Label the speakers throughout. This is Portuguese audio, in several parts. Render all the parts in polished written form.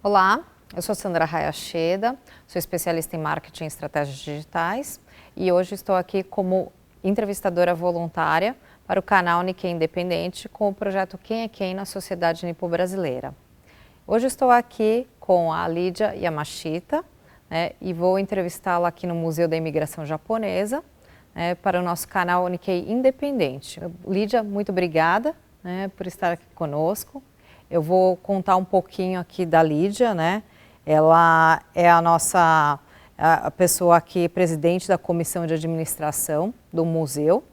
Speaker 1: Olá, eu sou Sandra Hayashida, sou especialista em marketing e estratégias digitais e hoje estou aqui como entrevistadora voluntária para o canal Nikkei Independente com o projeto Quem é Quem na Sociedade Nipo-Brasileira. Hoje estou aqui com a Lídia Yamashita, e vou entrevistá-la aqui no Museu da Imigração Japonesa para o nosso canal Nikkei Independente. Lídia, muito obrigada por estar aqui conosco. Eu vou contar um pouquinho aqui da Lídia, Ela é a pessoa aqui, presidente da comissão de administração do museu,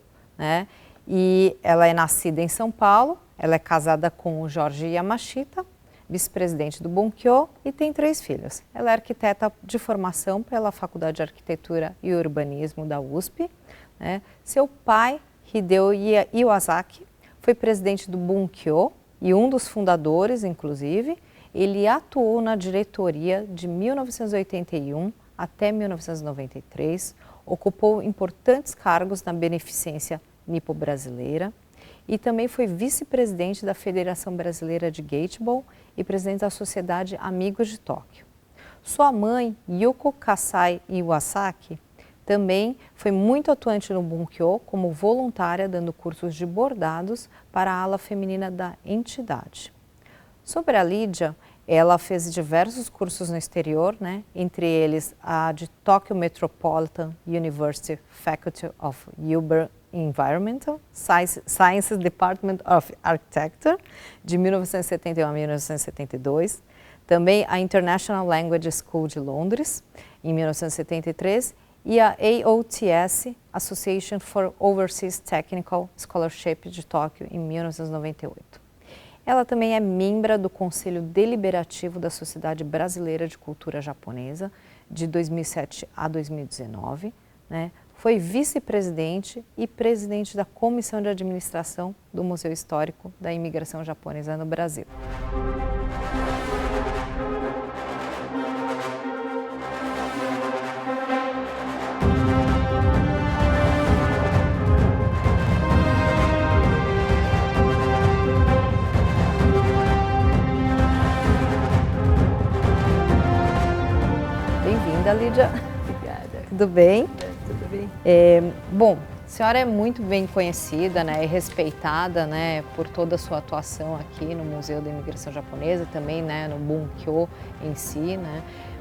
Speaker 1: E ela é nascida em São Paulo, ela é casada com o Jorge Yamashita, vice-presidente do Bunkyo, e tem 3 filhos. Ela é arquiteta de formação pela Faculdade de Arquitetura e Urbanismo da USP, Seu pai, Hideo Iwasaki, foi presidente do Bunkyo, e um dos fundadores, inclusive. Ele atuou na diretoria de 1981 até 1993, ocupou importantes cargos na beneficência nipo-brasileira e também foi vice-presidente da Federação Brasileira de Gateball e presidente da Sociedade Amigos de Tóquio. Sua mãe, Yuko Kasai Iwasaki, também foi muito atuante no Bunkyo como voluntária, dando cursos de bordados para a ala feminina da entidade. Sobre a Lídia, ela fez diversos cursos no exterior, entre eles a de Tokyo Metropolitan University Faculty of Urban Environmental Sciences Department of Architecture, de 1971 a 1972. Também a International Language School de Londres, em 1973. E a AOTS, Association for Overseas Technical Scholarship de Tóquio, em 1998. Ela também é membro do Conselho Deliberativo da Sociedade Brasileira de Cultura Japonesa, de 2007 a 2019, Foi vice-presidente e presidente da Comissão de Administração do Museu Histórico da Imigração Japonesa no Brasil. Bem-vinda, Lídia.
Speaker 2: Obrigada.
Speaker 1: Tudo bem?
Speaker 2: Tudo bem.
Speaker 1: Bom, a senhora é muito bem conhecida e respeitada por toda a sua atuação aqui no Museu da Imigração Japonesa, também no Bunkyo em si.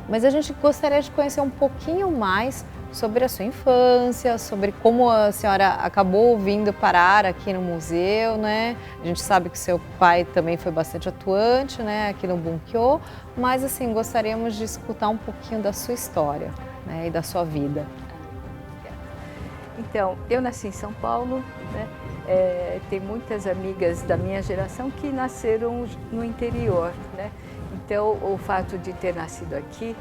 Speaker 1: Mas a gente gostaria de conhecer um pouquinho mais sobre a sua infância, sobre como a senhora acabou vindo parar aqui no museu, A gente sabe que seu pai também foi bastante atuante, aqui no Bunkyo, mas assim, gostaríamos de escutar um pouquinho da sua história, e da sua vida.
Speaker 2: Então, eu nasci em São Paulo, tem muitas amigas da minha geração que nasceram no interior, Então, o fato de ter nascido aqui,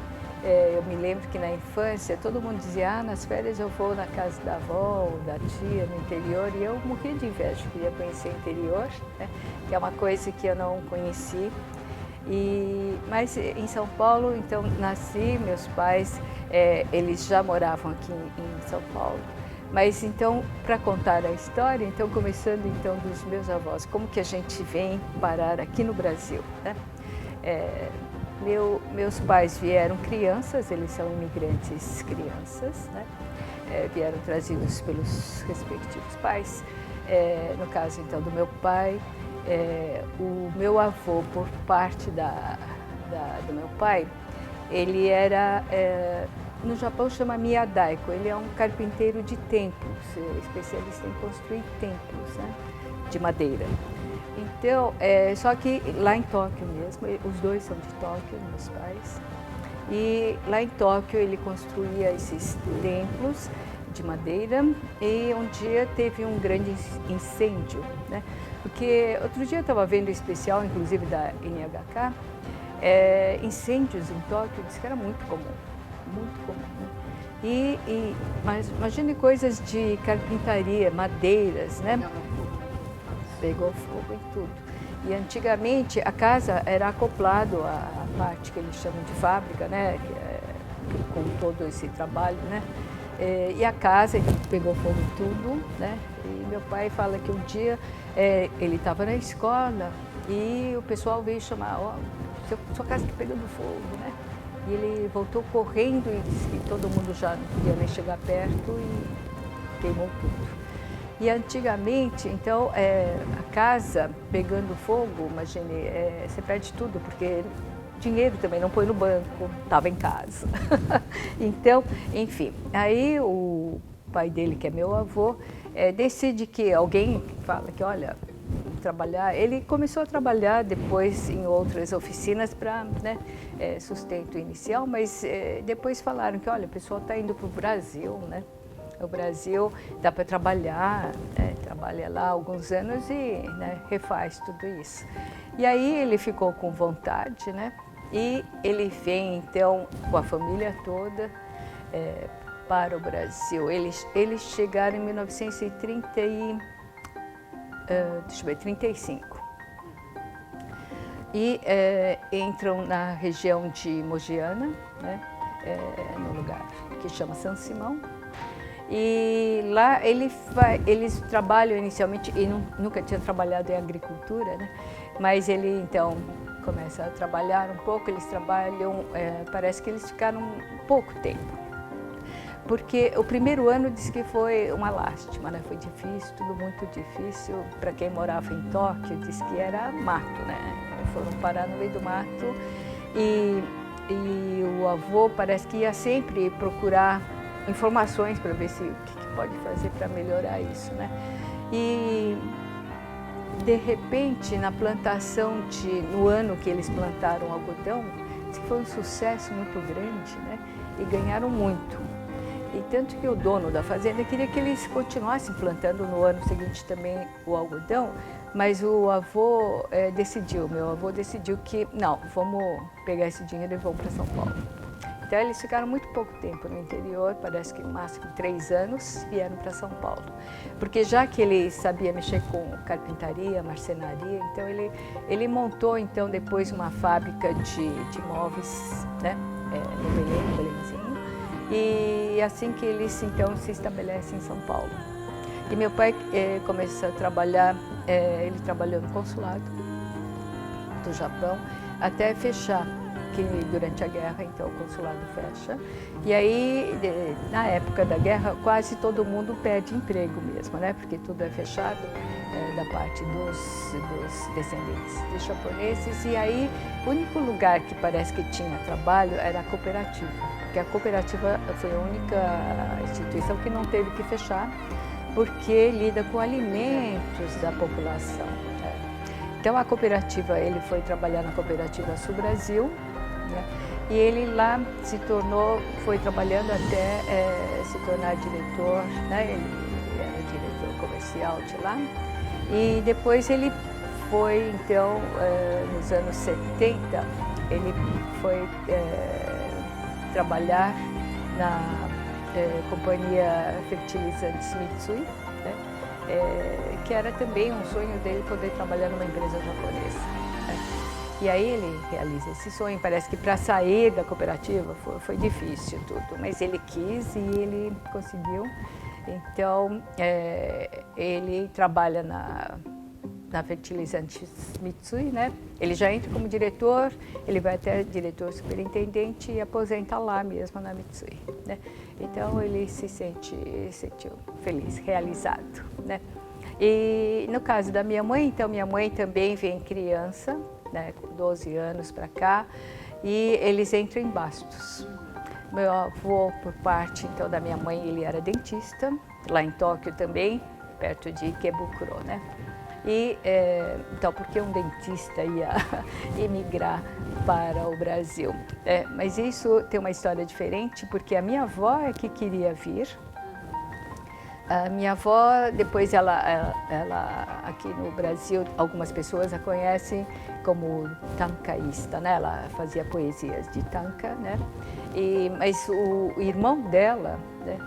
Speaker 2: eu me lembro que na infância todo mundo dizia, nas férias eu vou na casa da avó ou da tia no interior, e eu morria de inveja, queria conhecer o interior, que é uma coisa que eu não conheci. Mas em São Paulo, então, nasci, meus pais, eles já moravam aqui em São Paulo. Mas então, para contar a história, então começando então dos meus avós, como que a gente vem parar aqui no Brasil, Meus pais vieram crianças, eles são imigrantes crianças, vieram trazidos pelos respectivos pais. No caso então do meu pai, o meu avô, por parte do meu pai, ele era, no Japão chama Miyadaiko, ele é um carpinteiro de templos, especialista em construir templos, de madeira. Então, só que lá em Tóquio mesmo, os dois são de Tóquio, meus pais, e lá em Tóquio ele construía esses templos de madeira e um dia teve um grande incêndio, Porque outro dia eu estava vendo o especial, inclusive da NHK, incêndios em Tóquio, disse que era muito comum, muito comum. Mas imagine coisas de carpintaria, madeiras, Pegou fogo em tudo. E antigamente a casa era acoplado à parte que eles chamam de fábrica, com todo esse trabalho, E a casa pegou fogo em tudo, E meu pai fala que um dia ele estava na escola e o pessoal veio chamar, sua casa está pegando fogo, né? E ele voltou correndo e disse que todo mundo já não podia nem chegar perto e queimou tudo. E antigamente, então, a casa pegando fogo, imagine, você perde tudo, porque dinheiro também não põe no banco, estava em casa. Então, enfim, aí o pai dele, que é meu avô, decide que alguém fala que, olha, trabalhar, ele começou a trabalhar depois em outras oficinas para, né, sustento inicial, mas depois falaram que, olha, o pessoal está indo para o Brasil, né? O Brasil dá para trabalhar, trabalha lá alguns anos e, né, refaz tudo isso. E aí ele ficou com vontade, né? E ele vem então com a família toda para o Brasil. Eles chegaram em 1935 e entram na região de Mogiana, né? No lugar que chama São Simão. E lá eles trabalham inicialmente, e nunca tinha trabalhado em agricultura, né? Mas ele então começa a trabalhar um pouco, eles trabalham, parece que eles ficaram pouco tempo. Porque o primeiro ano disse que foi uma lástima, né? Foi difícil, tudo muito difícil. Para quem morava em Tóquio, disse que era mato, né? Foram parar no meio do mato e o avô parece que ia sempre procurar informações para ver o que pode fazer para melhorar isso, né? E de repente, na plantação no ano que eles plantaram algodão, disse que foi um sucesso muito grande, né? E ganharam muito. E tanto que o dono da fazenda queria que eles continuassem plantando no ano seguinte também o algodão, mas o avô meu avô decidiu que, não, vamos pegar esse dinheiro e vamos para São Paulo. Então eles ficaram muito pouco tempo no interior, parece que no máximo 3 anos, vieram para São Paulo. Porque já que ele sabia mexer com carpintaria, marcenaria, então ele montou então depois uma fábrica de móveis, né, no Belenzinho. E assim que eles então se estabelecem em São Paulo. E meu pai começou a trabalhar, ele trabalhou no consulado do Japão até fechar, que durante a guerra então o consulado fecha. E aí, na época da guerra, quase todo mundo perde emprego mesmo, né? Porque tudo é fechado da parte dos descendentes de japoneses. E aí, o único lugar que parece que tinha trabalho era a cooperativa. Porque a cooperativa foi a única instituição que não teve que fechar, porque lida com alimentos da população. Então a cooperativa, ele foi trabalhar na cooperativa Sul Brasil, né? E ele lá foi trabalhando até se tornar diretor, né? Ele era diretor comercial de lá. E depois ele foi, então, nos anos 70, ele foi trabalhar na companhia fertilizantes Mitsui, né? Que era também um sonho dele poder trabalhar numa empresa japonesa, né? E aí ele realiza esse sonho. Parece que para sair da cooperativa foi difícil tudo, mas ele quis e ele conseguiu. Então, ele trabalha na fertilizantes Mitsui, né? Ele já entra como diretor, ele vai até diretor superintendente e aposenta lá mesmo na Mitsui, né? Então ele se sentiu feliz, realizado, né? E no caso da minha mãe, então minha mãe também vem criança, né, com 12 anos para cá, e eles entram em Bastos. Meu avô, por parte então da minha mãe, ele era dentista, lá em Tóquio também, perto de Ikebukuro, né? E então, por que um dentista ia emigrar para o Brasil? Mas isso tem uma história diferente, porque a minha avó é que queria vir. A minha avó, depois ela aqui no Brasil, algumas pessoas a conhecem como tankaísta, né? Ela fazia poesias de tanka, né? Mas o irmão dela, né,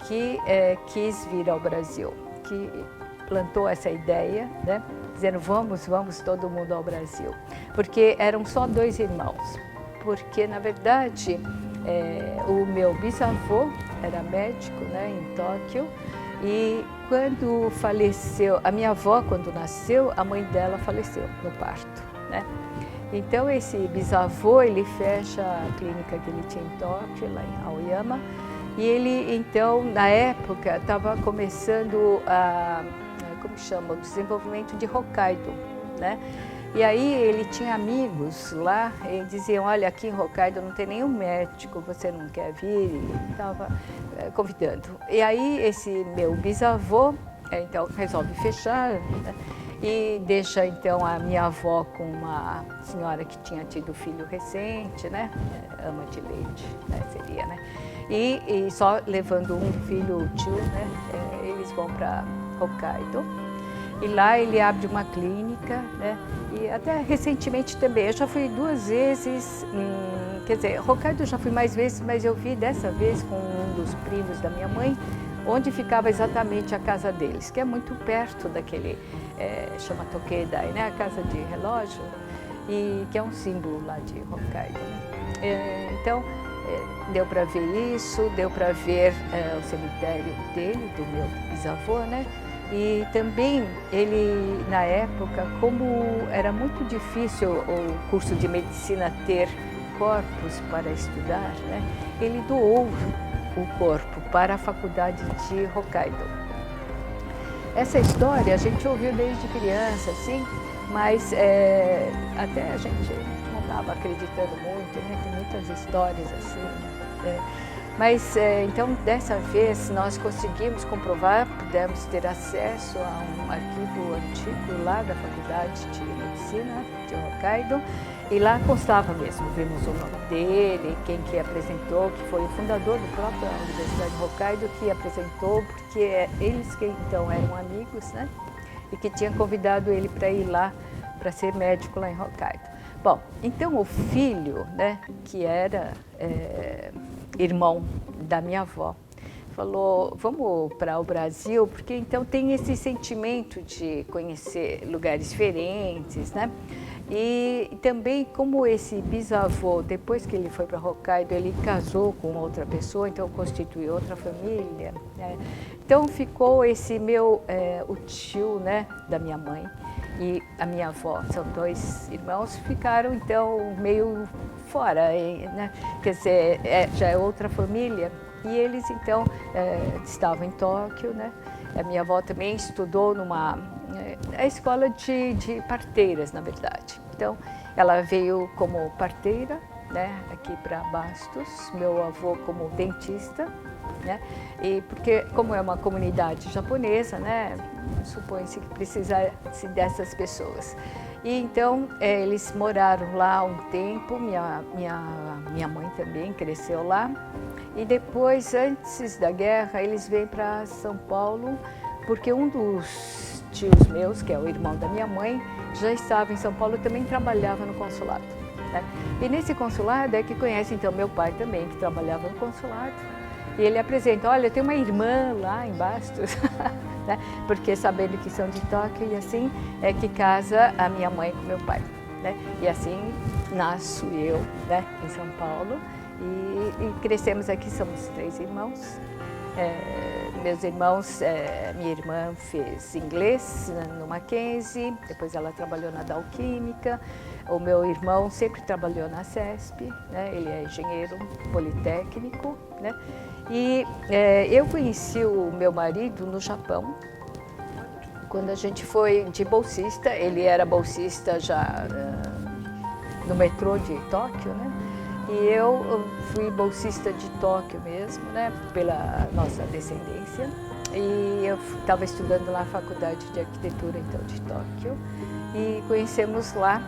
Speaker 2: que quis vir ao Brasil, que plantou essa ideia, né, dizendo vamos todo mundo ao Brasil, porque eram só 2 irmãos, porque na verdade o meu bisavô era médico, né, em Tóquio, e quando faleceu, a minha avó quando nasceu, a mãe dela faleceu no parto, né, Então esse bisavô, ele fecha a clínica que ele tinha em Tóquio, lá em Aoyama, e ele então, na época, estava começando como chama, o desenvolvimento de Hokkaido, né? E aí ele tinha amigos lá, e diziam, olha, aqui em Hokkaido não tem nenhum médico, você não quer vir? E estava convidando. E aí esse meu bisavô, então, resolve fechar, né? E deixa então a minha avó com uma senhora que tinha tido filho recente, né? Ama de leite, né? Seria, né? E só levando um filho, tio, né? Eles vão para Hokkaido. E lá ele abre uma clínica, né? E até recentemente também, eu já fui 2 vezes, quer dizer, Hokkaido eu já fui mais vezes, mas eu vi dessa vez com um dos primos da minha mãe, onde ficava exatamente a casa deles, que é muito perto daquele, chama Tokeidai, né? A casa de relógio, e que é um símbolo lá de Hokkaido, né? Então, deu para ver isso, deu para ver o cemitério dele, do meu bisavô, né? E também ele, na época, como era muito difícil o curso de medicina ter corpos para estudar, né? Ele doou o corpo para a faculdade de Hokkaido. Essa história a gente ouviu desde criança, assim, mas até a gente não estava acreditando muito, né? Tem muitas histórias assim. Mas, então, dessa vez, nós conseguimos comprovar, pudemos ter acesso a um arquivo antigo lá da Faculdade de Medicina de Hokkaido, e lá constava mesmo, vimos o nome dele, quem que apresentou, que foi o fundador da própria Universidade de Hokkaido, que apresentou, porque eles que então eram amigos, né? E que tinham convidado ele para ir lá, para ser médico lá em Hokkaido. Bom, então o filho, né, que era irmão da minha avó, falou, vamos para o Brasil, porque então tem esse sentimento de conhecer lugares diferentes, né? E também como esse bisavô, depois que ele foi para Hokkaido, ele casou com outra pessoa, então constituiu outra família, né? Então ficou esse meu, o tio, né, da minha mãe e a minha avó, são 2 irmãos, ficaram então meio fora, né? Quer dizer, já é outra família. E eles então estavam em Tóquio, né? A minha avó também estudou numa escola de parteiras, na verdade. Então, ela veio como parteira, né? Aqui para Bastos, meu avô como dentista, né? E porque como é uma comunidade japonesa, né? Supõe-se que precisasse dessas pessoas. E então eles moraram lá um tempo, minha mãe também cresceu lá. E depois, antes da guerra, eles vêm para São Paulo, porque um dos tios meus, que é o irmão da minha mãe, já estava em São Paulo e também trabalhava no consulado, né? E nesse consulado é que conhece então meu pai também, que trabalhava no consulado. E ele apresenta, olha, tem uma irmã lá em Bastos, né? Porque sabendo que são de Tóquio, e assim é que casa a minha mãe com meu pai, né? E assim nasço eu, né, em São Paulo, e crescemos aqui, somos 3 irmãos. Meus irmãos, minha irmã fez inglês no Mackenzie, depois ela trabalhou na Dow Química. O meu irmão sempre trabalhou na CESP, né? Ele é engenheiro politécnico, né? E eu conheci o meu marido no Japão, quando a gente foi de bolsista. Ele era bolsista já no metrô de Tóquio, né? E eu fui bolsista de Tóquio mesmo, né? Pela nossa descendência. E eu estava estudando lá a Faculdade de Arquitetura, então, de Tóquio. E conhecemos lá,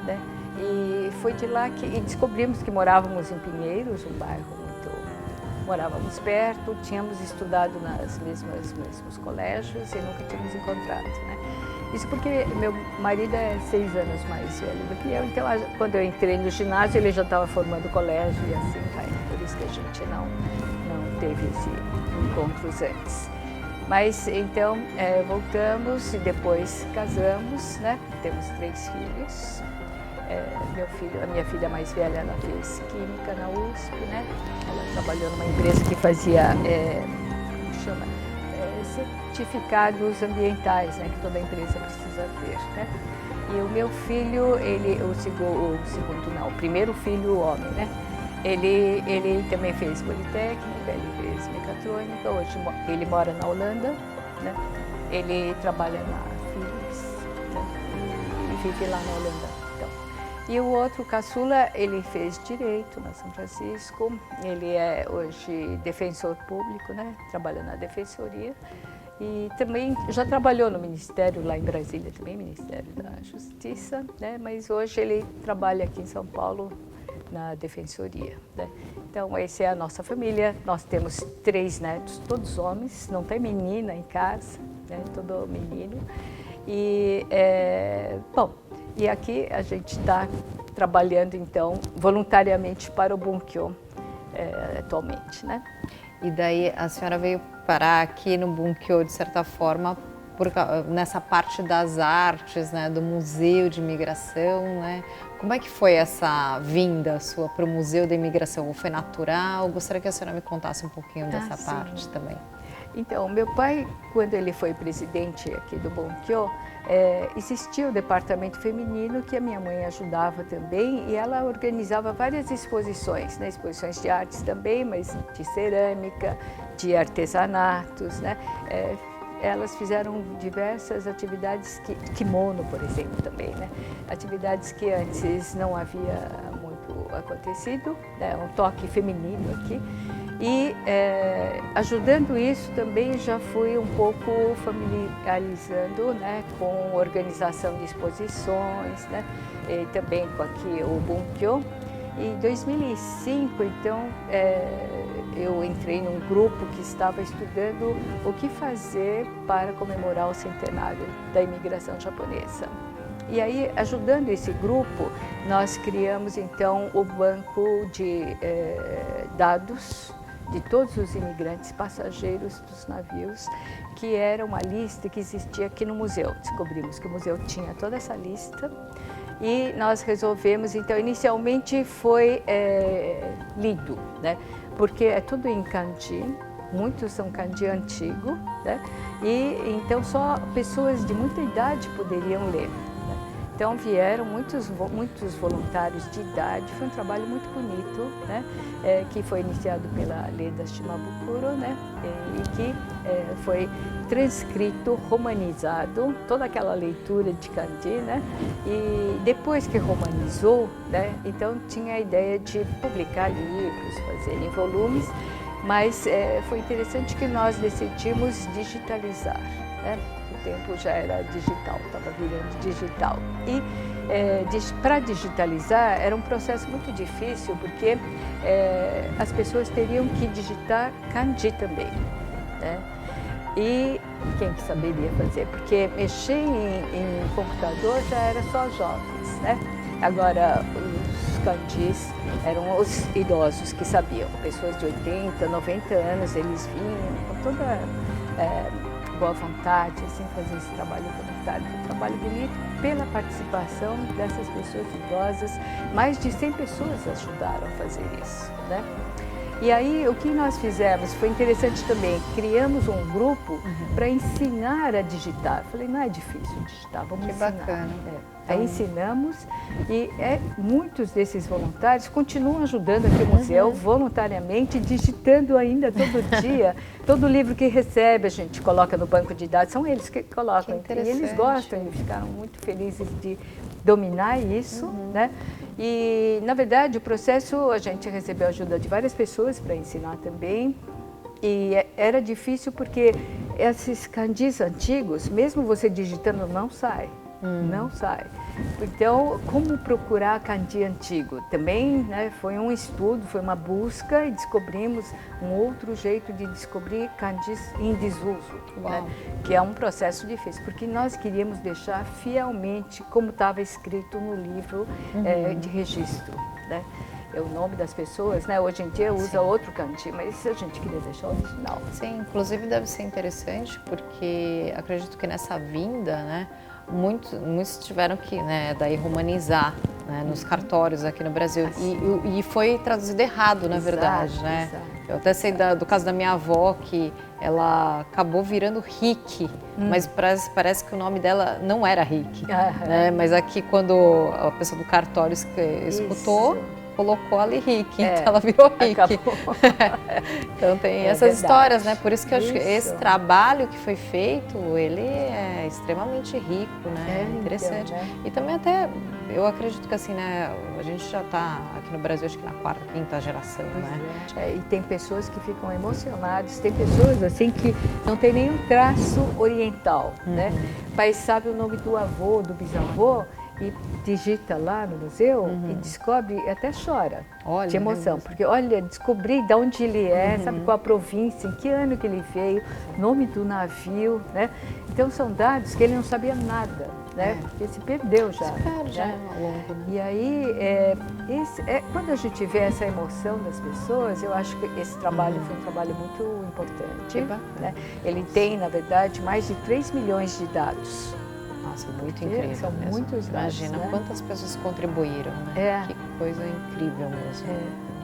Speaker 2: né? E foi de lá que descobrimos que morávamos em Pinheiros, um bairro muito... Morávamos perto, tínhamos estudado nas mesmos colégios e nunca tínhamos encontrado, né? Isso porque meu marido é 6 anos mais velho do que eu, então quando eu entrei no ginásio ele já estava formando colégio e assim vai. Por isso que a gente não teve esse encontros antes. Mas então voltamos e depois casamos, né? Temos 3 filhos. A minha filha mais velha, ela fez química na USP, né? Ela trabalhou numa empresa que fazia, como chama? Certificados ambientais, né, que toda empresa precisa ter, né? E o meu filho, o primeiro filho, o homem, né? Ele também fez Politécnica, ele fez mecatrônica, hoje ele mora na Holanda, né? Ele trabalha na Philips, né? E vive lá na Holanda. Então. E o outro, caçula, ele fez Direito na São Francisco, ele é hoje defensor público, né? Trabalha na Defensoria. E também já trabalhou no Ministério, lá em Brasília também, Ministério da Justiça, né? Mas hoje ele trabalha aqui em São Paulo, na Defensoria, né? Então, essa é a nossa família. Nós temos 3 netos, todos homens, não tem menina em casa, né? Todo menino. E, e aqui a gente está trabalhando, então, voluntariamente para o Bunkyo, atualmente, né?
Speaker 1: E daí a senhora veio parar aqui no Bunkyo, de certa forma, nessa parte das artes, né, do Museu de Imigração, né? Como é que foi essa vinda sua para o Museu da Imigração? Ou foi natural? Gostaria que a senhora me contasse um pouquinho dessa parte também.
Speaker 2: Então, meu pai, quando ele foi presidente aqui do Bunkyo, existia o departamento feminino que a minha mãe ajudava também, e ela organizava várias exposições, né? Exposições de artes também, mas de cerâmica, de artesanatos, né? Elas fizeram diversas atividades, kimono, por exemplo, também, né? Atividades que antes não havia muito acontecido, né? Um toque feminino aqui. E ajudando isso também já fui um pouco familiarizando, né, com organização de exposições, né, e também com aqui o Bunkyo. Em 2005, então, eu entrei num grupo que estava estudando o que fazer para comemorar o centenário da imigração japonesa. E aí, ajudando esse grupo, nós criamos então o banco de dados de todos os imigrantes passageiros dos navios, que era uma lista que existia aqui no museu. Descobrimos que o museu tinha toda essa lista e nós resolvemos, então, inicialmente foi lido, né? Porque é tudo em kanji, muitos são kanji antigo, né? E então só pessoas de muita idade poderiam ler. Então vieram muitos voluntários de idade, foi um trabalho muito bonito, né? Que foi iniciado pela Leda Shimabukuro, né? E que foi transcrito, romanizado, toda aquela leitura de kanji, né? E depois que romanizou, né? Então tinha a ideia de publicar livros, fazer em volumes, mas foi interessante que nós decidimos digitalizar, né? O tempo já era digital, estava virando digital. E para digitalizar era um processo muito difícil, porque as pessoas teriam que digitar kanji também, né? E quem que saberia fazer? Porque mexer em computador já era só jovens, né? Agora, os kanjis eram os idosos que sabiam, pessoas de 80, 90 anos, eles vinham com toda boa vontade, assim, fazer esse trabalho voluntário, um trabalho bonito, pela participação dessas pessoas idosas. Mais de 100 pessoas ajudaram a fazer isso, né? E aí, o que nós fizemos foi interessante também, criamos um grupo para ensinar a digitar. Falei, não é difícil digitar, vamos ensinar. Que bacana. Aí ensinamos e muitos desses voluntários continuam ajudando aqui o museu voluntariamente, digitando ainda todo dia. Todo livro que recebe a gente coloca no banco de dados, são eles que colocam. E eles gostam e ficaram muito felizes de dominar isso, né? E, na verdade, o processo, a gente recebeu ajuda de várias pessoas para ensinar também. E era difícil porque esses kanjis antigos, mesmo você digitando, não sai. Não sai. Então, como procurar kanji antigo? Também, né, foi um estudo, foi uma busca e descobrimos um outro jeito de descobrir kanjis em desuso, né, que é um processo difícil, porque nós queríamos deixar fielmente como estava escrito no livro de registro, né? É o nome das pessoas, né? Hoje em dia usa outro kanji, mas a gente queria deixar o original.
Speaker 1: Sim, inclusive deve ser interessante, porque acredito que nessa vinda, né, muitos tiveram que, né, daí romanizar, né, nos cartórios aqui no Brasil. E foi traduzido errado, na verdade, né? Exato. Eu até sei do caso da minha avó, que ela acabou virando Rick, mas parece que o nome dela não era Rick, né? Mas aqui quando a pessoa do cartório escutou, colocou ali Rick, então ela virou Rick. Então tem essas histórias, né? Por isso que eu acho que esse trabalho que foi feito, ele é extremamente rico, né? Interessante. Então, né? E também até, eu acredito que assim, né? A gente já está aqui no Brasil, acho que na quarta, quinta geração, né?
Speaker 2: E tem pessoas que ficam emocionadas, tem pessoas assim que não tem nenhum traço oriental, né? Mas sabe o nome do avô, do bisavô, e digita lá no museu e descobre, até chora de emoção, porque olha, descobri de onde ele é, sabe qual a província, em que ano que ele veio, nome do navio, né? Então são dados que ele não sabia nada, né? Porque se perdeu já.
Speaker 1: Se perde,
Speaker 2: né?
Speaker 1: Ao longo, né?
Speaker 2: E aí, quando a gente vê essa emoção das pessoas, eu acho que esse trabalho foi um trabalho muito importante. Né? Ele tem, na verdade, mais de 3 milhões de dados.
Speaker 1: Nossa, muito incrível.
Speaker 2: São
Speaker 1: mesmo.
Speaker 2: muitos dados.
Speaker 1: Imagina quantas pessoas contribuíram, né? Que coisa incrível mesmo.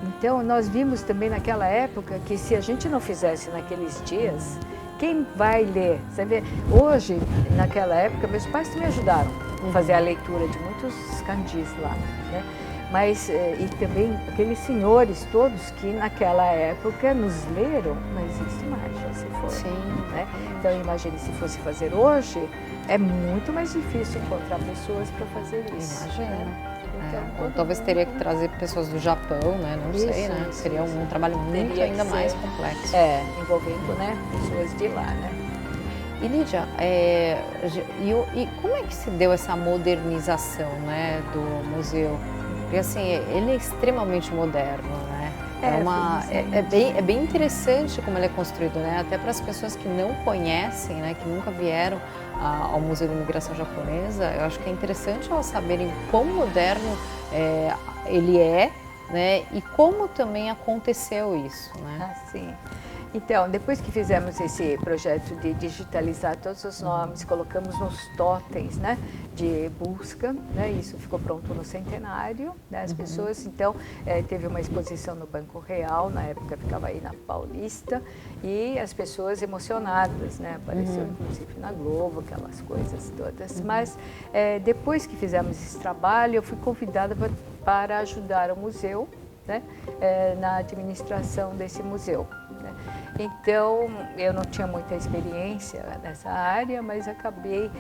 Speaker 2: Então, nós vimos também naquela época que se a gente não fizesse naqueles dias, quem vai ler? Você vê, hoje, naquela época, meus pais me ajudaram a fazer a leitura de muitos candis lá, né? Mas, e também aqueles senhores todos que naquela época nos leram, não existe mais, já se foram.
Speaker 1: Sim.
Speaker 2: Né? Então, imagine se fosse fazer hoje, é muito mais difícil encontrar pessoas para fazer isso.
Speaker 1: Imagina.
Speaker 2: Né? Então,
Speaker 1: Ou talvez teria que trazer pessoas do Japão, né? Não sei, né? Seria um trabalho muito ainda mais complexo.
Speaker 2: Envolvendo, né, pessoas de lá, né?
Speaker 1: E Lídia, e como é que se deu essa modernização, né, do museu? Porque assim, ele é extremamente moderno, né? É bem interessante como ele é construído, né? Até para as pessoas que não conhecem, né, que nunca vieram ao Museu de Imigração Japonesa, eu acho que é interessante elas saberem quão moderno ele é, né? E como também aconteceu isso, né?
Speaker 2: Sim. Então, depois que fizemos esse projeto de digitalizar todos os nomes, colocamos nos totens, né, de busca, né, isso ficou pronto no centenário, né, as pessoas, então, teve uma exposição no Banco Real, na época ficava aí na Paulista, e as pessoas emocionadas, né, apareceu inclusive na Globo, aquelas coisas todas, mas depois que fizemos esse trabalho, eu fui convidada para ajudar o museu, né, na administração desse museu. Né? Então, eu não tinha muita experiência nessa área, mas acabei,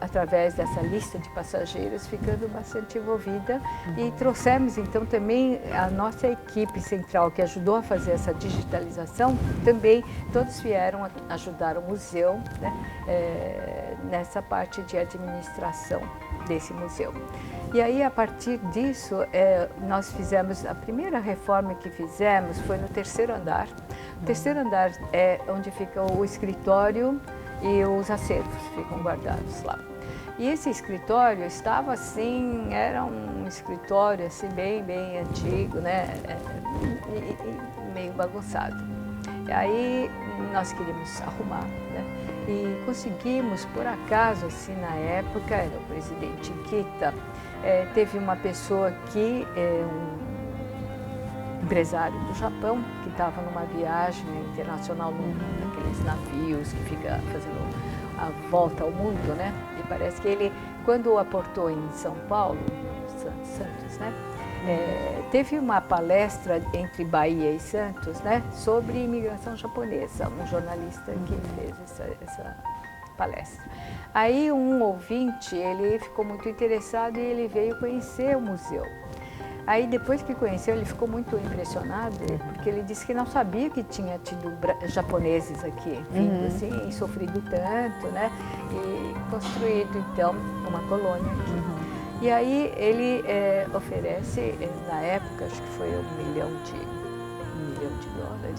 Speaker 2: através dessa lista de passageiros, ficando bastante envolvida e trouxemos, então, também a nossa equipe central, que ajudou a fazer essa digitalização, também todos vieram ajudar o museu, né, nessa parte de administração desse museu. E aí, a partir disso, nós fizemos, a primeira reforma que fizemos foi no terceiro andar. O terceiro andar é onde fica o escritório e os acervos ficam guardados lá. E esse escritório estava assim, era um escritório assim bem antigo, né, meio bagunçado. E aí nós queríamos arrumar, né? E conseguimos, por acaso, assim, na época, era o presidente Kita, teve uma pessoa que, um empresário do Japão, que estava numa viagem internacional, naqueles navios que fica fazendo a volta ao mundo, né? E parece que ele, quando aportou em São Paulo, Santos, né? Teve uma palestra entre Bahia e Santos, né, sobre imigração japonesa, um jornalista que fez essa palestra. Aí um ouvinte, ele ficou muito interessado e ele veio conhecer o museu. Aí depois que conheceu, ele ficou muito impressionado, porque ele disse que não sabia que tinha tido japoneses aqui, vindo assim, e sofrido tanto, né, e construído então uma colônia aqui. E aí ele oferece, na época, acho que foi $1 milhão,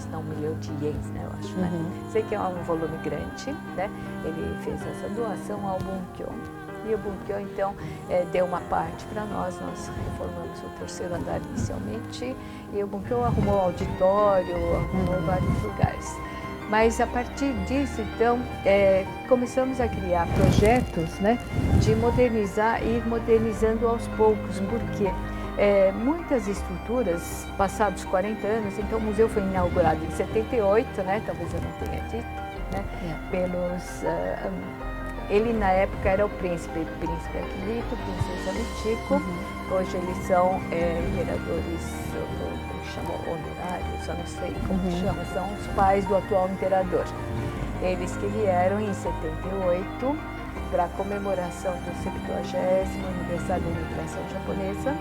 Speaker 2: não, $1 milhão de ienes, né, eu acho, né? Sei que é um volume grande, né? Ele fez essa doação ao Bunkyo. E o Bunkyo, então, deu uma parte para nós reformamos o terceiro andar inicialmente, e o Bunkyo arrumou auditório, arrumou vários lugares. Mas a partir disso, então, começamos a criar projetos, né, de modernizar e ir modernizando aos poucos, porque muitas estruturas, passados 40 anos, então o museu foi inaugurado em 78, né? Talvez eu não tenha dito, né? Pelos... ele na época era o príncipe Aquilito, princesa Mitico. Hoje eles são imperadores, como chamam, honorários, eu não sei como chama, são os pais do atual imperador. Eles que vieram em 78 para a comemoração do 70º aniversário da imigração japonesa,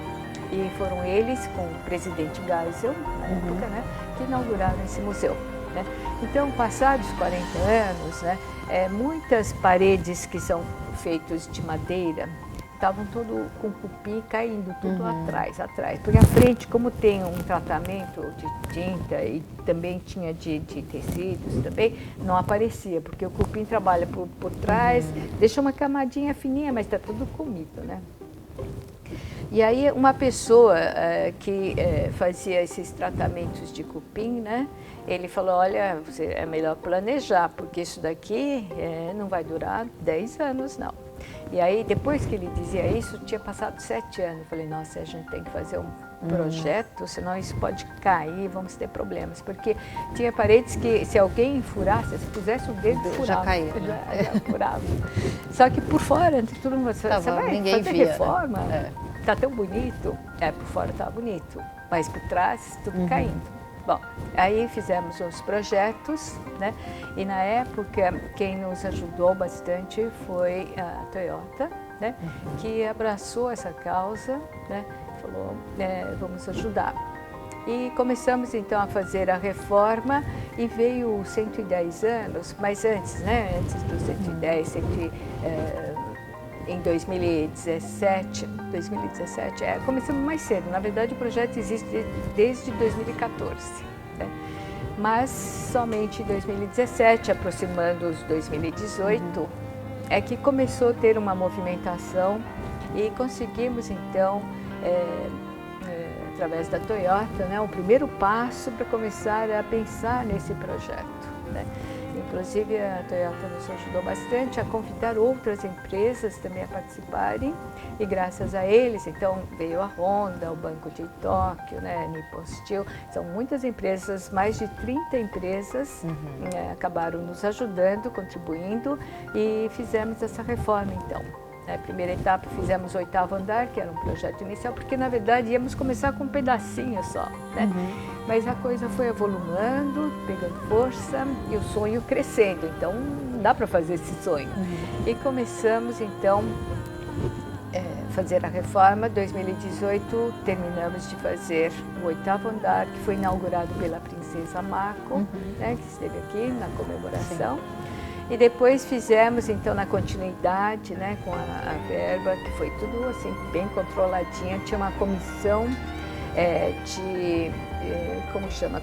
Speaker 2: e foram eles, com o presidente Geisel, na época, né, que inauguraram esse museu. Né? Então, passados 40 anos, né, muitas paredes que são feitas de madeira estavam tudo com cupim caindo, tudo atrás. Porque a frente, como tem um tratamento de tinta e também tinha de tecidos também, não aparecia, porque o cupim trabalha por trás, deixa uma camadinha fininha, mas está tudo comido, né? E aí uma pessoa que fazia esses tratamentos de cupim, né? Ele falou, olha, é melhor planejar, porque isso daqui não vai durar 10 anos, não. E aí, depois que ele dizia isso, tinha passado 7 anos. Eu falei, nossa, a gente tem que fazer um projeto, senão isso pode cair, vamos ter problemas. Porque tinha paredes que, se alguém furasse, se pusesse o dedo, furava.
Speaker 1: Já caía.
Speaker 2: Já furava. Só que por fora, todo mundo você vai
Speaker 1: ninguém
Speaker 2: fazer
Speaker 1: via,
Speaker 2: reforma,
Speaker 1: né?
Speaker 2: Tá tão bonito. Por fora tá bonito, mas por trás, tudo caindo. Bom, aí fizemos uns projetos, né? E na época quem nos ajudou bastante foi a Toyota, né? Que abraçou essa causa, né? Falou, vamos ajudar. E começamos então a fazer a reforma e veio 110 anos, mas antes, né? Antes dos 110, em 2017, começamos mais cedo. Na verdade, o projeto existe desde 2014, né? Mas somente em 2017, aproximando os 2018, é que começou a ter uma movimentação e conseguimos, então, através da Toyota, né, o primeiro passo para começar a pensar nesse projeto, né? Inclusive, a Toyota nos ajudou bastante a convidar outras empresas também a participarem, e graças a eles, então, veio a Honda, o Banco de Tóquio, né, Nippon Steel, são muitas empresas, mais de 30 empresas acabaram nos ajudando, contribuindo, e fizemos essa reforma, então. Na primeira etapa fizemos o 8º andar, que era um projeto inicial, porque na verdade íamos começar com um pedacinho só, né? Mas a coisa foi evoluindo, pegando força e o sonho crescendo, então dá para fazer esse sonho. E começamos então fazer a reforma. Em 2018 terminamos de fazer o 8º andar, que foi inaugurado pela princesa Mako, né, que esteve aqui na comemoração. Sim. E depois fizemos, então, na continuidade, né, com a verba, que foi tudo assim, bem controladinha. Tinha uma comissão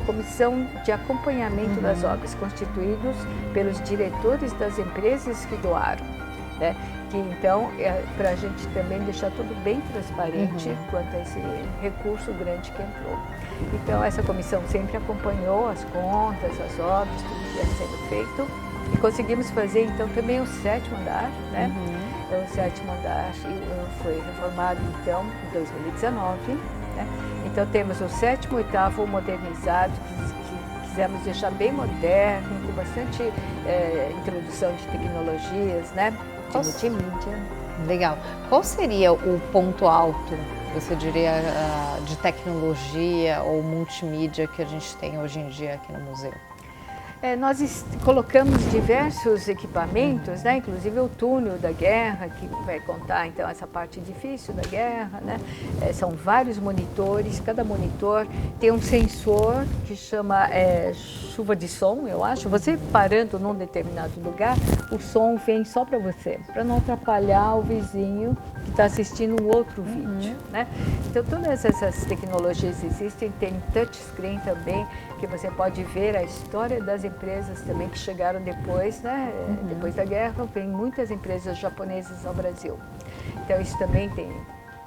Speaker 2: comissão de acompanhamento das obras, constituídos pelos diretores das empresas que doaram, né? Que, então, para a gente também deixar tudo bem transparente quanto a esse recurso grande que entrou. Então, essa comissão sempre acompanhou as contas, as obras, tudo que ia sendo feito. E conseguimos fazer, então, também o 7º andar, né? O 7º andar foi reformado, então, em 2019, né? Então, temos o 7º e 8º modernizado, que quisemos deixar bem moderno, com bastante introdução de tecnologias, né? De multimídia.
Speaker 1: Legal. Qual seria o ponto alto, você diria, de tecnologia ou multimídia que a gente tem hoje em dia aqui no museu?
Speaker 2: Nós colocamos diversos equipamentos, né? Inclusive o túnel da guerra, que vai contar então essa parte difícil da guerra, né? São vários monitores, cada monitor tem um sensor que chama chuva de som, eu acho. Você parando num determinado lugar, o som vem só para você, para não atrapalhar o vizinho que está assistindo um outro vídeo, né? Então todas essas tecnologias existem, tem touchscreen também, que você pode ver a história das empresas também que chegaram depois, né? Depois da guerra, vem muitas empresas japonesas ao Brasil. Então isso também tem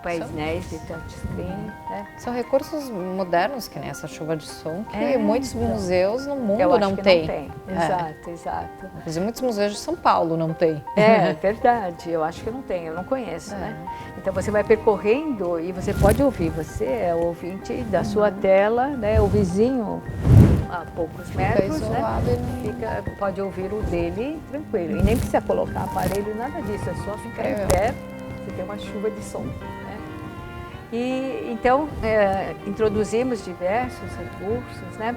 Speaker 2: painéis de touchscreen, né?
Speaker 1: São recursos modernos, que nem essa chuva de som, que muitos museus no mundo
Speaker 2: eu acho
Speaker 1: não
Speaker 2: que
Speaker 1: têm.
Speaker 2: Não tem. Exato, exato.
Speaker 1: Inclusive muitos museus de São Paulo não têm.
Speaker 2: É verdade, eu acho que não tem, eu não conheço, né? Então você vai percorrendo e você pode ouvir, você é o ouvinte da sua tela, né? O vizinho a poucos metros, né? Pode ouvir o dele tranquilo. E nem precisa colocar aparelho, nada disso, é só ficar em pé, você tem uma chuva de som. E então introduzimos diversos recursos, né?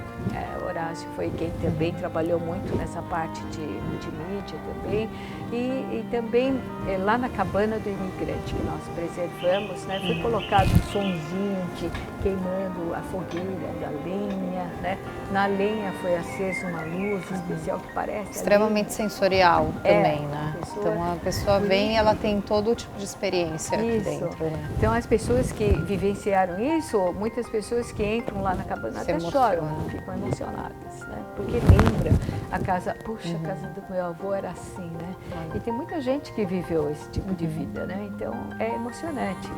Speaker 2: Horácio foi quem também trabalhou muito nessa parte de multimídia também e também lá na cabana do imigrante que nós preservamos, né? Foi colocado um sonzinho queimando a fogueira da lenha, né? Na lenha foi acesa uma luz especial que parece
Speaker 1: extremamente sensorial também, né? Então a pessoa vem e ela tem todo tipo de experiência aqui dentro, né?
Speaker 2: Então as pessoas que vivenciaram isso, muitas pessoas que entram lá na cabana até choram, ficam emocionadas, né? Porque lembra a casa, puxa, a casa do meu avô era assim, né? E tem muita gente que viveu esse tipo de vida, né? Então é emocionante.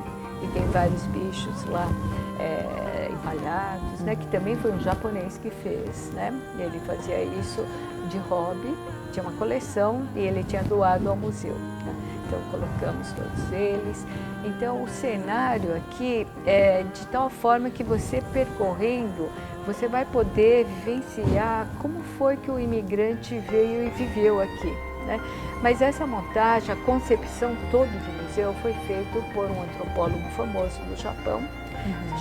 Speaker 2: E tem vários bichos lá empalhados, né? Que também foi um japonês que fez, né? Ele fazia isso de hobby, tinha uma coleção e ele tinha doado ao museu, né? Então colocamos todos eles. Então o cenário aqui é de tal forma que você percorrendo, você vai poder vivenciar como foi que o imigrante veio e viveu aqui, né? Mas essa montagem, a concepção toda do museu foi feita por um antropólogo famoso do Japão,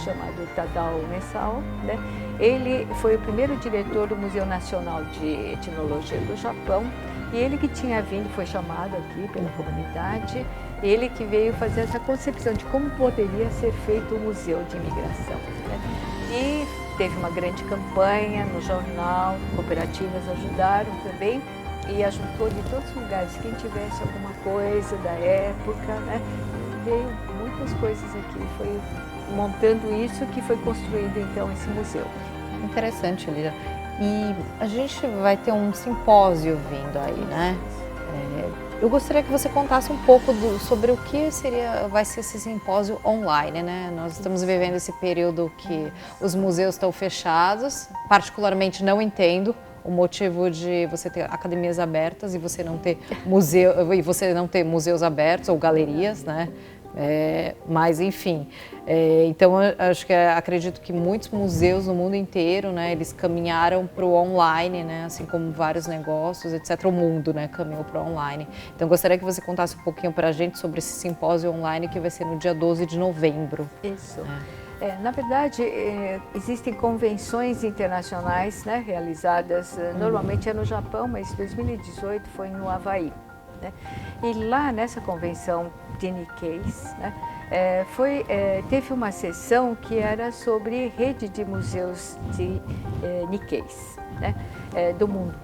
Speaker 2: chamado Tadao Nesao, né? Ele foi o primeiro diretor do Museu Nacional de Etnologia do Japão e ele que tinha vindo, foi chamado aqui pela comunidade, ele que veio fazer essa concepção de como poderia ser feito o Museu de Imigração, né? E teve uma grande campanha no jornal, cooperativas ajudaram também e ajuntou de todos os lugares, quem tivesse alguma coisa da época, né? Veio muitas coisas aqui, foi montando isso que foi construído então esse museu.
Speaker 1: Interessante, Lídia. E a gente vai ter um simpósio vindo aí, né? Eu gostaria que você contasse um pouco sobre o que vai ser esse simpósio online, né? Nós estamos vivendo esse período que os museus estão fechados, particularmente não entendo o motivo de você ter academias abertas e você não ter museus abertos ou galerias, né? Mas enfim, então acredito que muitos museus no mundo inteiro, né, eles caminharam para o online, né, assim como vários negócios, etc. O mundo, né, caminhou para o online. Então gostaria que você contasse um pouquinho para a gente sobre esse simpósio online que vai ser no dia 12 de novembro.
Speaker 2: Isso. Na verdade, existem convenções internacionais, né, realizadas, normalmente é no Japão, mas 2018 foi no Havaí, né? E lá nessa convenção de Nikkeis, né, teve uma sessão que era sobre rede de museus de Nikkeis, né, do mundo.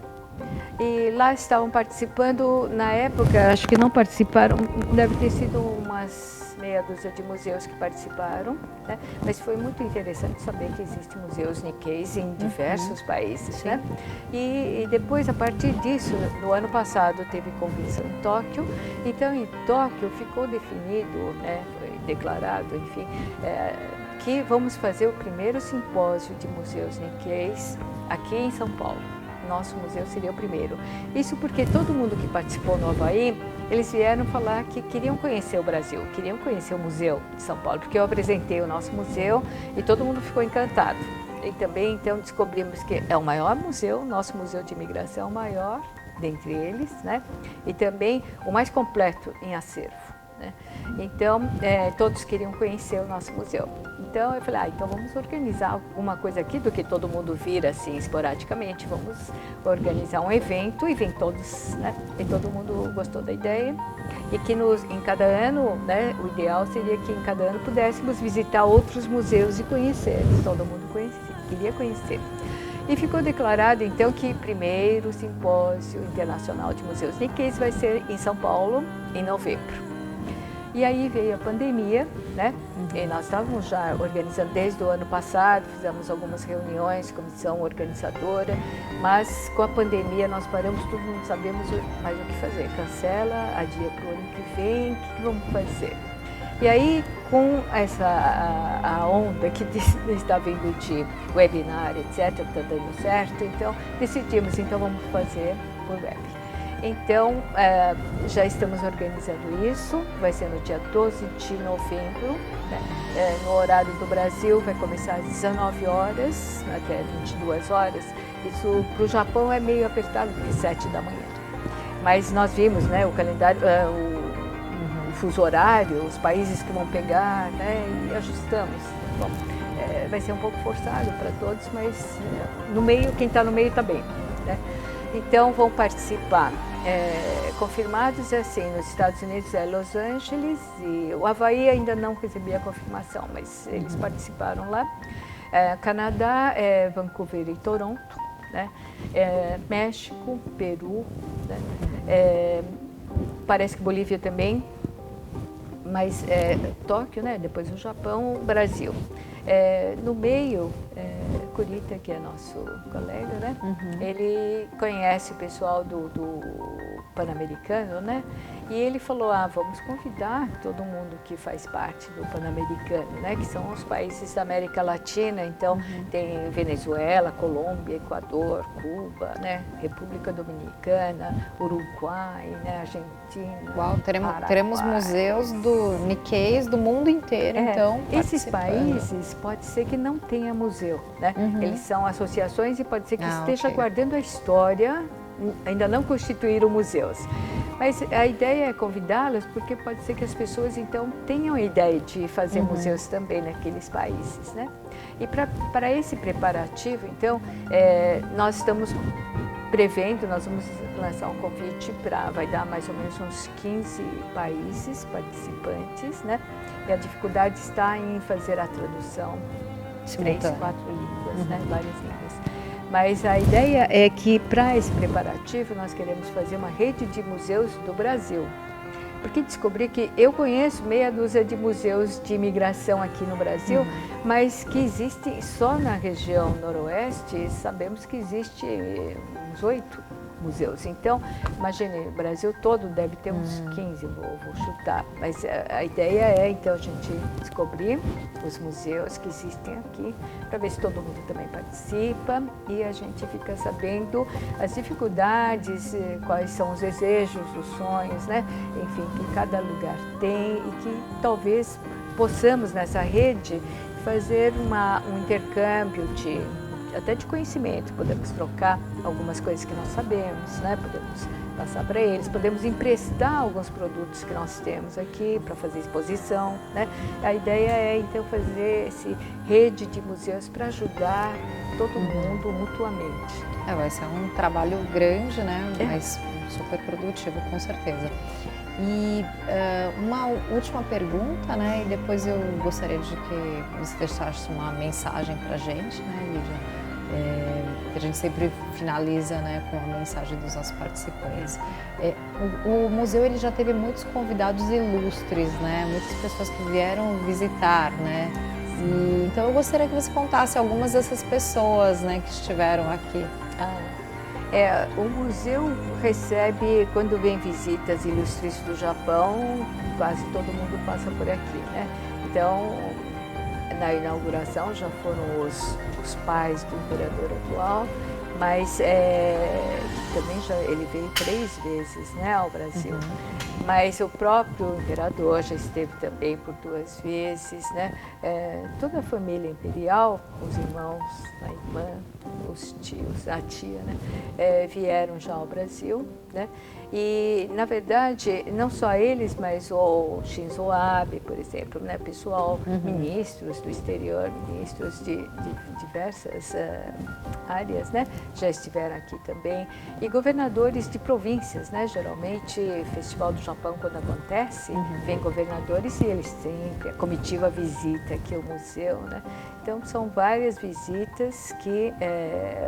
Speaker 2: E lá estavam participando, na época, acho que não participaram, deve ter sido umas meia dúzia de museus que participaram, né? Mas foi muito interessante saber que existem museus Nikkeis em diversos países, né? E depois, a partir disso, no ano passado, teve convenção em Tóquio. Então, em Tóquio ficou definido, né, foi declarado, enfim, que vamos fazer o primeiro simpósio de museus Nikkeis aqui em São Paulo. Nosso museu seria o primeiro. Isso porque todo mundo que participou no Havaí, eles vieram falar que queriam conhecer o Brasil, queriam conhecer o Museu de São Paulo, porque eu apresentei o nosso museu e todo mundo ficou encantado. E também, então, descobrimos que é o maior museu, nosso Museu de Imigração é o maior dentre eles, né? E também o mais completo em acervo, né? Então, todos queriam conhecer o nosso museu. Então, eu falei, então vamos organizar alguma coisa aqui do que todo mundo vira assim esporadicamente. Vamos organizar um evento e vem todos, né? E todo mundo gostou da ideia. E que em cada ano, né, o ideal seria que em cada ano pudéssemos visitar outros museus e conhecer. Todo mundo queria conhecer. E ficou declarado, então, que o primeiro simpósio internacional de museus Nikkeis vai ser em São Paulo, em novembro. E aí veio a pandemia, né? E nós estávamos já organizando desde o ano passado, fizemos algumas reuniões, comissão organizadora, mas com a pandemia nós paramos tudo, não sabemos mais o que fazer. Cancela, adia para o ano que vem, o que vamos fazer? E aí, com a onda que está vindo de webinar, etc., está dando certo, então decidimos, então vamos fazer por web. Então, já estamos organizando isso, vai ser no dia 12 de novembro, né? No horário do Brasil, vai começar às 19 horas, até 22 horas. Isso para o Japão é meio apertado, porque 7 da manhã. Mas nós vimos, né, o calendário, o fuso horário, os países que vão pegar, né, e ajustamos. Bom, vai ser um pouco forçado para todos, mas no meio, quem está no meio está bem, né? Então vão participar, confirmados assim, nos Estados Unidos é Los Angeles e o Havaí ainda não recebi a confirmação, mas eles participaram lá. Canadá, Vancouver e Toronto, né? México, Peru, né? Parece que Bolívia também, mas Tóquio, né? Depois o Japão, Brasil. No meio, Kurita, que é nosso colega, né? Ele conhece o pessoal do Pan-Americano, né? E ele falou, vamos convidar todo mundo que faz parte do Pan-Americano, né? Que são os países da América Latina, então tem Venezuela, Colômbia, Equador, Cuba, né? República Dominicana, Uruguai, né? Argentina.
Speaker 1: Uau, teremos museus do Nikkeis do mundo inteiro, então.
Speaker 2: Esses países pode ser que não tenha museu, né? Eles são associações e pode ser que esteja guardando a história, ainda não constituíram museus. Mas a ideia é convidá-los porque pode ser que as pessoas então tenham a ideia de fazer museus também naqueles países, né? E para esse preparativo, então, nós estamos prevendo, nós vamos lançar um convite vai dar mais ou menos uns 15 países participantes, né? E a dificuldade está em fazer a tradução, 3, 4 línguas, né? Várias línguas. Mas a ideia é que para esse preparativo nós queremos fazer uma rede de museus do Brasil. Porque descobri que eu conheço meia dúzia de museus de imigração aqui no Brasil, mas que existem só na região noroeste, sabemos que existe uns 8 museus. Então, imagine, o Brasil todo deve ter uns 15, vou chutar. Mas a ideia é, então, a gente descobrir os museus que existem aqui, para ver se todo mundo também participa e a gente fica sabendo as dificuldades, quais são os desejos, os sonhos, né? Enfim, que cada lugar tem e que talvez possamos, nessa rede, fazer um intercâmbio até de conhecimento, podemos trocar algumas coisas que nós sabemos, né? Podemos passar para eles, podemos emprestar alguns produtos que nós temos aqui para fazer exposição, né? A ideia é então fazer essa rede de museus para ajudar todo mundo mutuamente.
Speaker 1: Vai ser um trabalho grande, né? Mas super produtivo, com certeza. E uma última pergunta, né? E depois eu gostaria de que você deixasse uma mensagem para a gente, né, Lídia? Que a gente sempre finaliza, né, com a mensagem dos nossos participantes. O museu ele já teve muitos convidados ilustres, né? Muitas pessoas que vieram visitar, né? E, então eu gostaria que você contasse algumas dessas pessoas, né, que estiveram aqui.
Speaker 2: O museu recebe, quando vem visitas ilustres do Japão, quase todo mundo passa por aqui, né? Então, na inauguração já foram os pais do imperador atual, mas também ele veio 3 vezes, né, ao Brasil. Mas o próprio imperador já esteve também por 2 vezes, né? Toda a família imperial, os irmãos, a irmã, os tios, a tia, né? Vieram já ao Brasil, né? E, na verdade, não só eles, mas o Shinzo Abe, por exemplo, né? Pessoal, ministros do exterior, ministros de diversas áreas, né? Já estiveram aqui também. E governadores de províncias, né? Geralmente, Festival do Japão, quando acontece, vem governadores e eles sempre, a comitiva visita aqui o museu, né? Então, são várias visitas que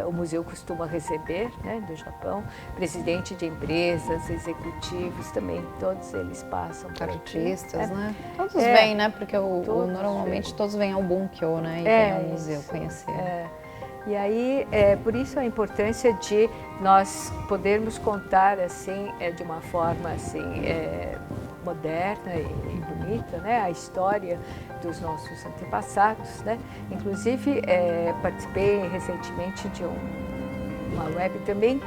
Speaker 2: o museu costuma receber, né, do Japão. Presidente de empresas, executivos também, todos eles passam por
Speaker 1: artistas,
Speaker 2: aqui,
Speaker 1: né? Todos vêm, né? Porque normalmente todos vêm ao Bunkyo, né? E vêm ao museu conhecer.
Speaker 2: E aí, por isso a importância de nós podermos contar assim, de uma forma assim, moderna e bonita, bonita, né? A história dos nossos antepassados, né? Inclusive, participei recentemente de uma web também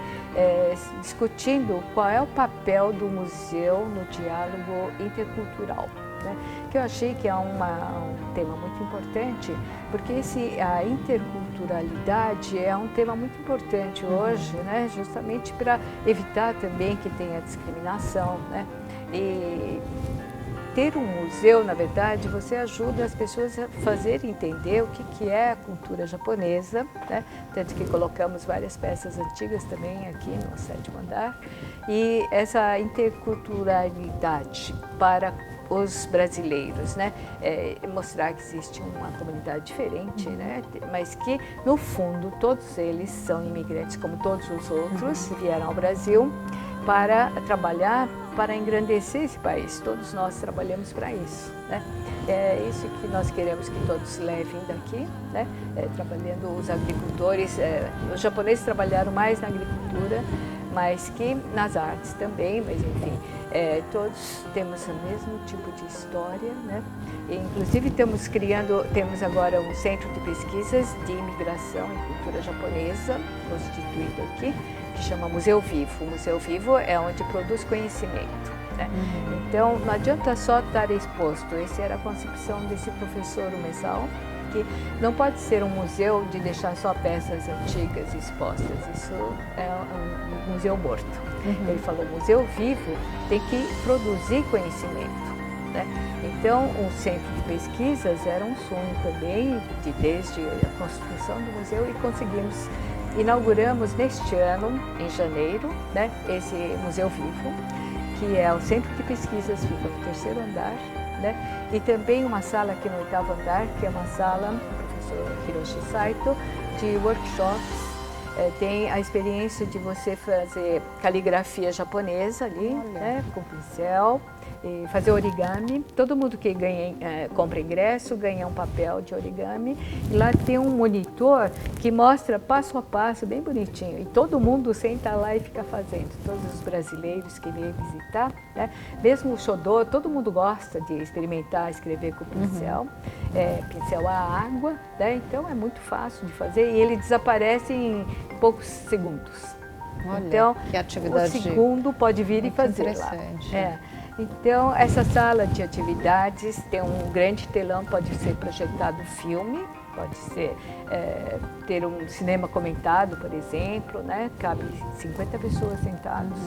Speaker 2: discutindo qual é o papel do museu no diálogo intercultural, né? Que eu achei que é um tema muito importante, porque a interculturalidade é um tema muito importante hoje, né? Justamente para evitar também que tenha discriminação, né? E ter um museu, na verdade, você ajuda as pessoas a fazerem entender o que é a cultura japonesa, né? Tanto que colocamos várias peças antigas também aqui no 7º andar. E essa interculturalidade para os brasileiros, né? Mostrar que existe uma comunidade diferente, né? Mas que, no fundo, todos eles são imigrantes, como todos os outros, vieram ao Brasil para trabalhar, para engrandecer esse país. Todos nós trabalhamos para isso, né? É isso que nós queremos que todos levem daqui, né? Trabalhando os agricultores, os japoneses trabalharam mais na agricultura, mas que nas artes também, mas enfim, todos temos o mesmo tipo de história, né? E, inclusive temos agora um centro de pesquisas de imigração e cultura japonesa, constituído aqui, que chama Museu Vivo. O Museu Vivo é onde produz conhecimento, né? Então, não adianta só estar exposto. Essa era a concepção desse professor Umesao, que não pode ser um museu de deixar só peças antigas expostas. Isso é um museu morto. Ele falou, museu vivo tem que produzir conhecimento, né? Então, o centro de pesquisas era um sonho também, desde a construção do museu, e inauguramos neste ano, em janeiro, né, esse Museu Vivo, que é o Centro de Pesquisas, fica no 3º andar, né, e também uma sala aqui no 8º andar, que é uma sala, professor Hiroshi Saito, de workshops. Tem a experiência de você fazer caligrafia japonesa ali, né, com pincel, e fazer origami. Todo mundo que compra ingresso ganha um papel de origami. E lá tem um monitor que mostra passo a passo, bem bonitinho. E todo mundo senta lá e fica fazendo. Todos os brasileiros que vêm visitar, né? Mesmo o Shodô, todo mundo gosta de experimentar escrever com pincel. Pincel à água, né? Então é muito fácil de fazer e ele desaparece em poucos segundos.
Speaker 1: Olha,
Speaker 2: então,
Speaker 1: que atividade
Speaker 2: o segundo pode vir e fazer lá. Então, essa sala de atividades tem um grande telão, pode ser projetado filme, pode ser ter um cinema comentado, por exemplo, né? Cabe 50 pessoas sentadas.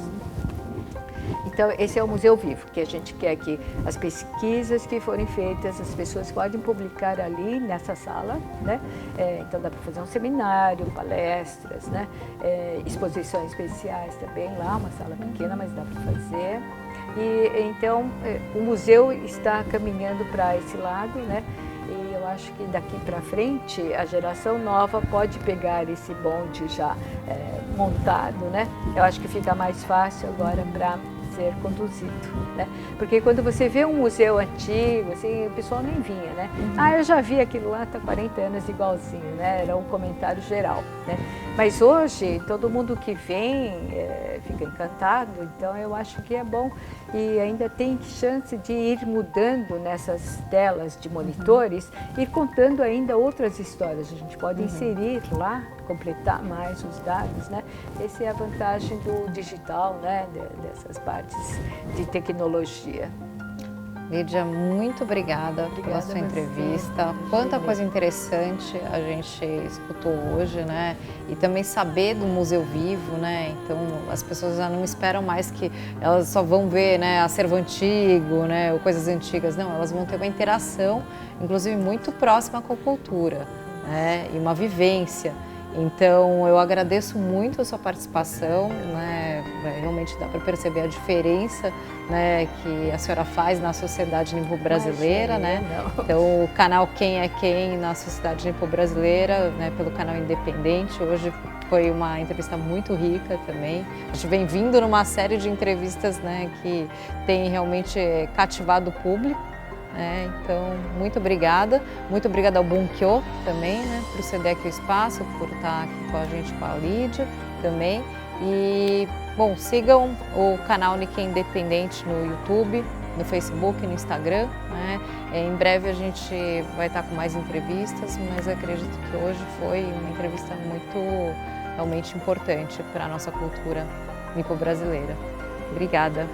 Speaker 2: Então, esse é o Museu Vivo, que a gente quer que as pesquisas que forem feitas, as pessoas podem publicar ali nessa sala, né? Então, dá para fazer um seminário, palestras, né? Exposições especiais também lá, uma sala pequena, mas dá para fazer. E então, o museu está caminhando para esse lado, né? E eu acho que daqui para frente a geração nova pode pegar esse bonde já montado, né? Eu acho que fica mais fácil agora para ser conduzido, né? Porque quando você vê um museu antigo, assim, o pessoal nem vinha, né? Eu já vi aquilo lá há 40 anos igualzinho, né? Era um comentário geral, né? Mas hoje, todo mundo que vem fica encantado, então eu acho que é bom e ainda tem chance de ir mudando nessas telas de monitores e contando ainda outras histórias. A gente pode inserir lá, completar mais os dados, né? Essa é a vantagem do digital, né? Dessas partes de tecnologia.
Speaker 1: Lídia, muito obrigada pela sua entrevista. Quanta coisa interessante a gente escutou hoje, né? E também saber do Museu Vivo, né? Então, as pessoas já não esperam mais que elas só vão ver, né, acervo antigo, né, ou coisas antigas. Não, elas vão ter uma interação, inclusive muito próxima com a cultura, né? E uma vivência. Então, eu agradeço muito a sua participação, né? Realmente dá para perceber a diferença, né, que a senhora faz na sociedade nipo-brasileira, né? Então, o canal Quem é Quem na sociedade nipo-brasileira, né, pelo canal independente, hoje foi uma entrevista muito rica também. A gente vem vindo numa série de entrevistas, né, que tem realmente cativado o público. Então, muito obrigada ao Bunkyo também, né, por ceder aqui o espaço, por estar aqui com a gente, com a Lídia também. E, bom, sigam o canal Nikkei Independente no YouTube, no Facebook, no Instagram, né? Em breve a gente vai estar com mais entrevistas, mas acredito que hoje foi uma entrevista muito realmente importante para a nossa cultura nipo-brasileira. Obrigada.